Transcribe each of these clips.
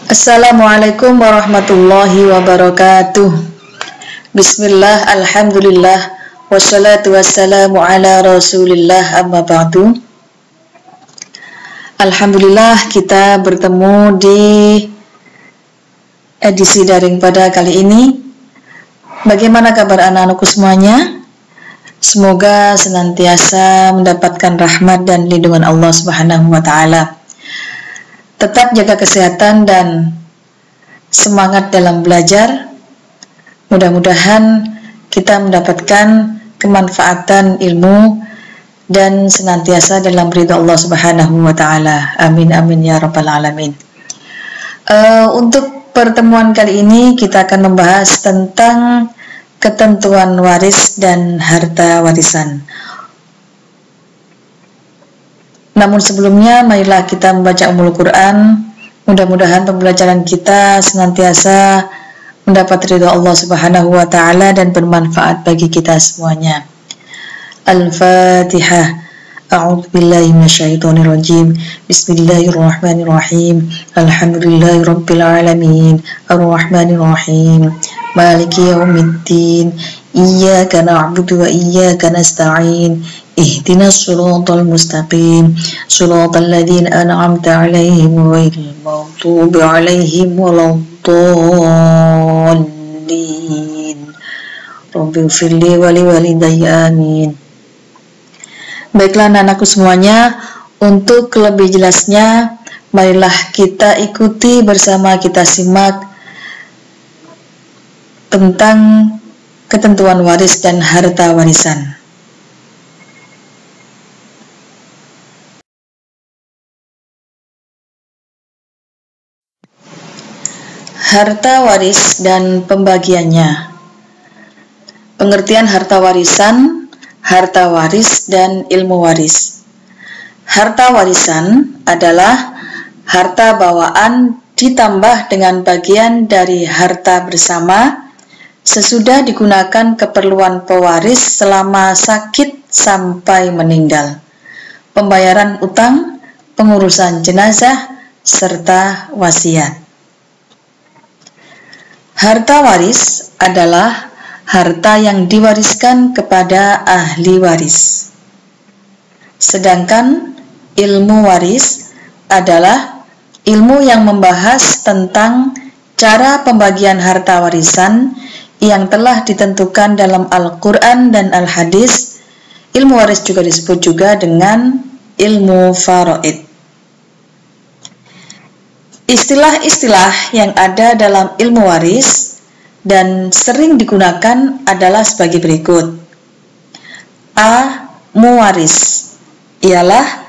Assalamualaikum warahmatullahi wabarakatuh. Bismillah, alhamdulillah, wassalatu wassalamu ala rasulillah, amma ba'du. Alhamdulillah kita bertemu di edisi daring pada kali ini. Bagaimana kabar anak-anakku semuanya? Semoga senantiasa mendapatkan rahmat dan lindungan Allah Subhanahu wa Ta'ala. Tetap jaga kesehatan dan semangat dalam belajar. Mudah-mudahan kita mendapatkan kemanfaatan ilmu dan senantiasa dalam ridha Allah Subhanahu wa Ta'ala. Amin amin ya rabbal alamin. Untuk pertemuan kali ini kita akan membahas tentang ketentuan waris dan harta warisan. Namun sebelumnya, marilah kita membaca Ummul Quran. Mudah-mudahan pembelajaran kita senantiasa mendapat ridha Allah Subhanahu wa Ta'ala dan bermanfaat bagi kita semuanya. Al-Fatihah. A'udzu billahi minasyaitonir rajim. Bismillahirrahmanirrahim. Alhamdulillahirabbil alamin. Arrahmanir rahim. Maliki yaumiddin. Iyyaka na'budu wa iyyaka nasta'in. Ihdinas siratal mustaqim. Siratal ladzina an'amta 'alaihim ghairil maghdubi 'alaihim waladdallin. Rabbighfirli wa liwalidayya amin. Baiklah anak-anakku semuanya, untuk lebih jelasnya marilah kita ikuti bersama, kita simak tentang ketentuan waris dan harta warisan. Harta waris dan pembagiannya. Pengertian harta warisan, harta waris, dan ilmu waris. Harta warisan adalah harta bawaan ditambah dengan bagian dari harta bersama sesudah digunakan keperluan pewaris selama sakit sampai meninggal, pembayaran utang, pengurusan jenazah, serta wasiat. Harta waris adalah harta yang diwariskan kepada ahli waris. Sedangkan ilmu waris adalah ilmu yang membahas tentang cara pembagian harta warisan yang telah ditentukan dalam Al-Quran dan Al-Hadis. Ilmu waris juga disebut juga dengan ilmu faraid. Istilah-istilah yang ada dalam ilmu waris dan sering digunakan adalah sebagai berikut. A. Muwaris ialah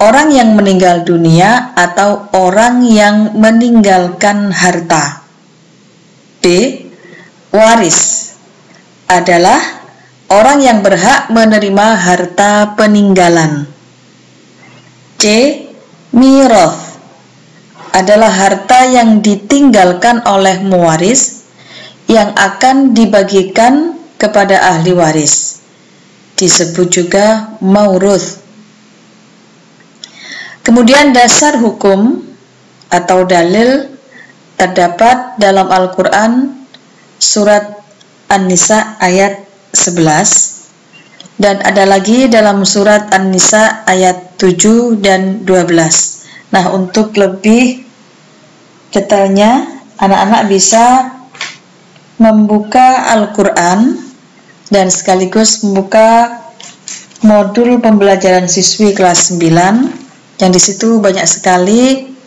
orang yang meninggal dunia atau orang yang meninggalkan harta. B. Waris adalah orang yang berhak menerima harta peninggalan. C. Mirath adalah harta yang ditinggalkan oleh muwaris yang akan dibagikan kepada ahli waris. Disebut juga mauruth. Kemudian dasar hukum atau dalil terdapat dalam Al-Quran surat An-Nisa ayat 11 dan ada lagi dalam surat An-Nisa ayat 7 dan 12. Nah, untuk lebih detailnya, anak-anak bisa membuka Al-Quran dan sekaligus membuka modul pembelajaran siswi kelas 9, yang disitu banyak sekali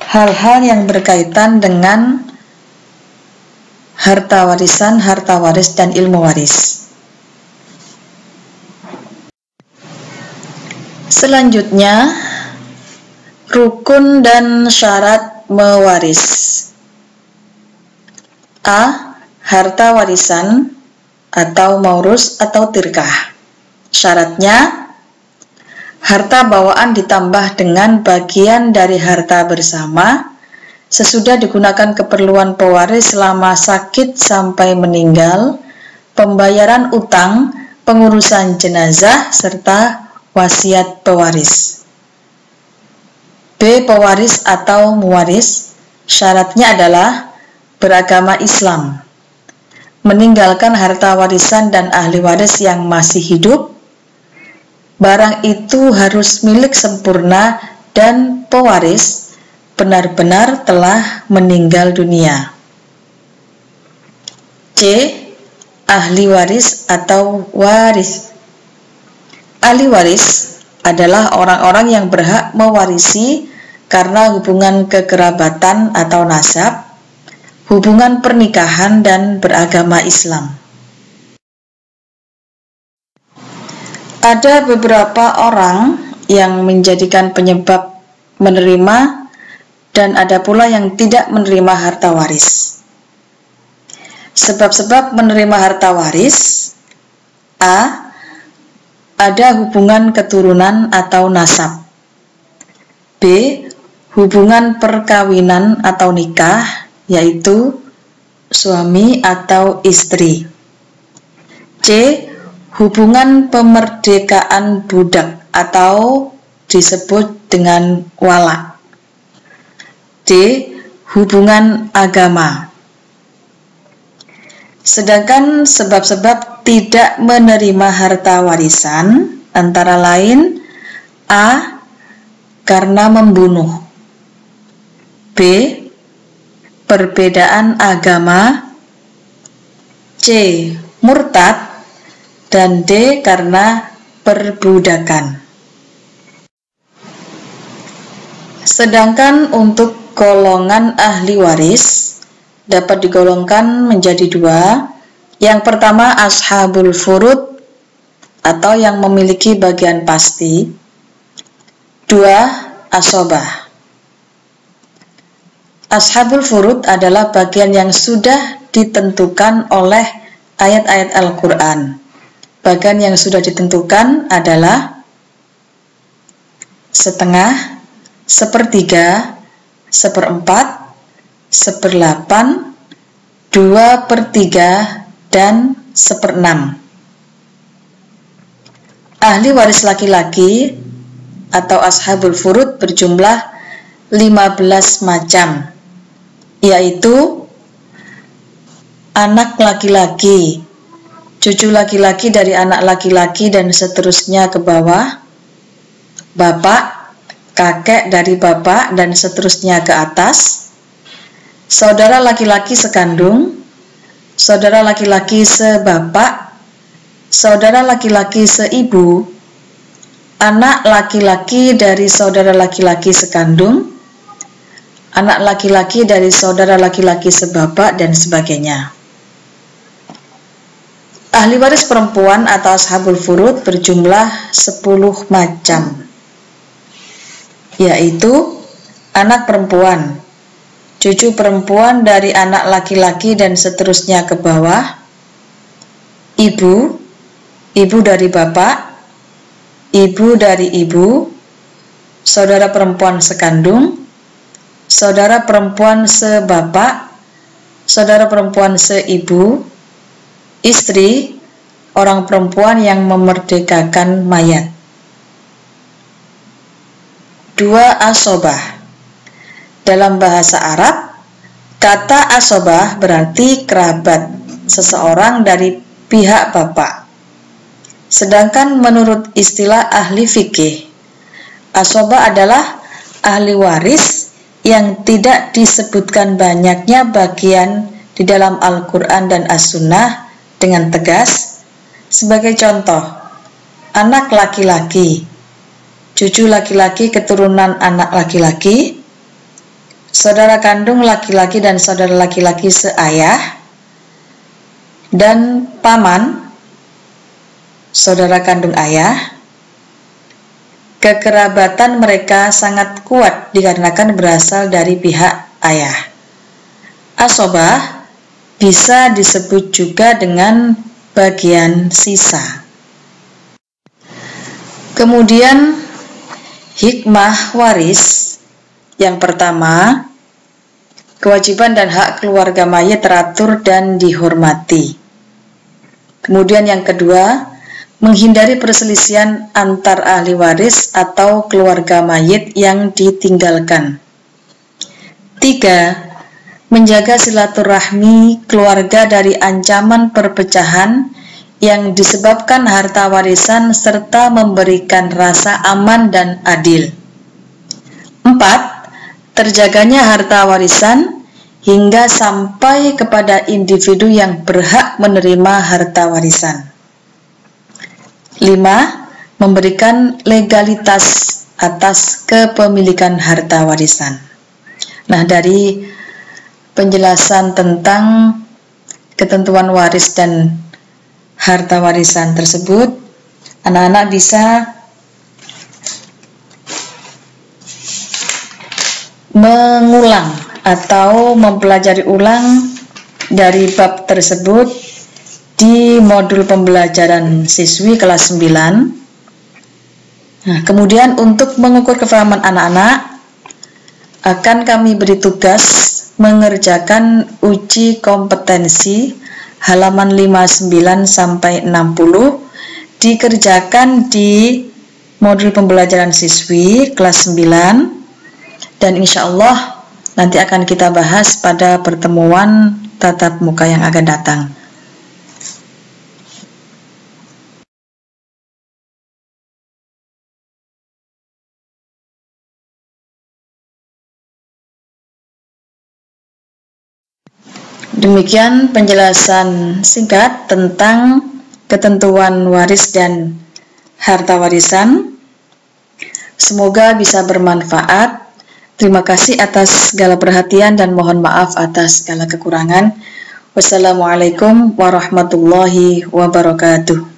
hal-hal yang berkaitan dengan harta warisan, harta waris, dan ilmu waris. Selanjutnya, rukun dan syarat mewaris. A. Harta warisan atau maurus atau tirkah. Syaratnya, harta bawaan ditambah dengan bagian dari harta bersama sesudah digunakan keperluan pewaris selama sakit sampai meninggal, pembayaran utang, pengurusan jenazah, serta wasiat pewaris. B. Pewaris atau muwaris. Syaratnya adalah beragama Islam, meninggalkan harta warisan dan ahli waris yang masih hidup. Barang itu harus milik sempurna dan pewaris benar-benar telah meninggal dunia. C. Ahli waris atau waris. Ahli waris adalah orang-orang yang berhak mewarisi karena hubungan kekerabatan atau nasab, hubungan pernikahan, dan beragama Islam. Ada beberapa orang yang menjadikan penyebab menerima dan ada pula yang tidak menerima harta waris. Sebab-sebab menerima harta waris: A. Ada hubungan keturunan atau nasab. B. Hubungan perkawinan atau nikah, yaitu suami atau istri. C. Hubungan pemerdekaan budak atau disebut dengan wala. D. Hubungan agama. Sedangkan sebab-sebab tidak menerima harta warisan antara lain: A. Karena membunuh. B. Perbedaan agama. C. Murtad. Dan D. Karena perbudakan. Sedangkan untuk golongan ahli waris dapat digolongkan menjadi dua. Yang pertama, ashabul furud atau yang memiliki bagian pasti. Dua, asobah. Ashabul furud adalah bagian yang sudah ditentukan oleh ayat-ayat Al-Quran. Bagian yang sudah ditentukan adalah setengah, sepertiga, seperempat, seperdelapan, 2/3, dan 1/6. Ahli waris laki-laki atau ashabul furud berjumlah 15 macam, yaitu anak laki-laki, cucu laki-laki dari anak laki-laki dan seterusnya ke bawah, bapak, kakek dari bapak dan seterusnya ke atas, saudara laki-laki sekandung, saudara laki-laki sebapak, saudara laki-laki seibu, anak laki-laki dari saudara laki-laki sekandung, anak laki-laki dari saudara laki-laki sebapak, dan sebagainya. Ahli waris perempuan atau ashabul furud berjumlah 10 macam, yaitu anak perempuan, cucu perempuan dari anak laki-laki dan seterusnya ke bawah, ibu, ibu dari bapak, ibu dari ibu, saudara perempuan sekandung, saudara perempuan sebapak, saudara perempuan seibu, istri, orang perempuan yang memerdekakan mayat. 2. Asobah. Dalam bahasa Arab, kata asobah berarti kerabat seseorang dari pihak bapak. Sedangkan menurut istilah ahli fikih, asobah adalah ahli waris yang tidak disebutkan banyaknya bagian di dalam Al-Quran dan As-Sunnah dengan tegas. Sebagai contoh, anak laki-laki, cucu laki-laki keturunan anak laki-laki, saudara kandung laki-laki dan saudara laki-laki seayah, dan paman, saudara kandung ayah. Kekerabatan mereka sangat kuat dikarenakan berasal dari pihak ayah. Asobah bisa disebut juga dengan bagian sisa. Kemudian hikmah waris. Yang pertama, kewajiban dan hak keluarga mayit teratur dan dihormati. Kemudian yang kedua, menghindari perselisihan antar ahli waris atau keluarga mayit yang ditinggalkan. 3. Menjaga silaturahmi keluarga dari ancaman perpecahan yang disebabkan harta warisan serta memberikan rasa aman dan adil. 4. Terjaganya harta warisan hingga sampai kepada individu yang berhak menerima harta warisan. 5. Memberikan legalitas atas kepemilikan harta warisan. Nah, dari penjelasan tentang ketentuan waris dan harta warisan tersebut, anak-anak bisa mengulang atau mempelajari ulang dari bab tersebut di modul pembelajaran siswi kelas 9. Nah, kemudian untuk mengukur kefahaman anak-anak, akan kami beri tugas mengerjakan uji kompetensi halaman 59 sampai 60 dikerjakan di modul pembelajaran siswi kelas 9, dan insya Allah nanti akan kita bahas pada pertemuan tatap muka yang akan datang. Demikian penjelasan singkat tentang ketentuan waris dan harta warisan. Semoga bisa bermanfaat. Terima kasih atas segala perhatian dan mohon maaf atas segala kekurangan. Wassalamualaikum warahmatullahi wabarakatuh.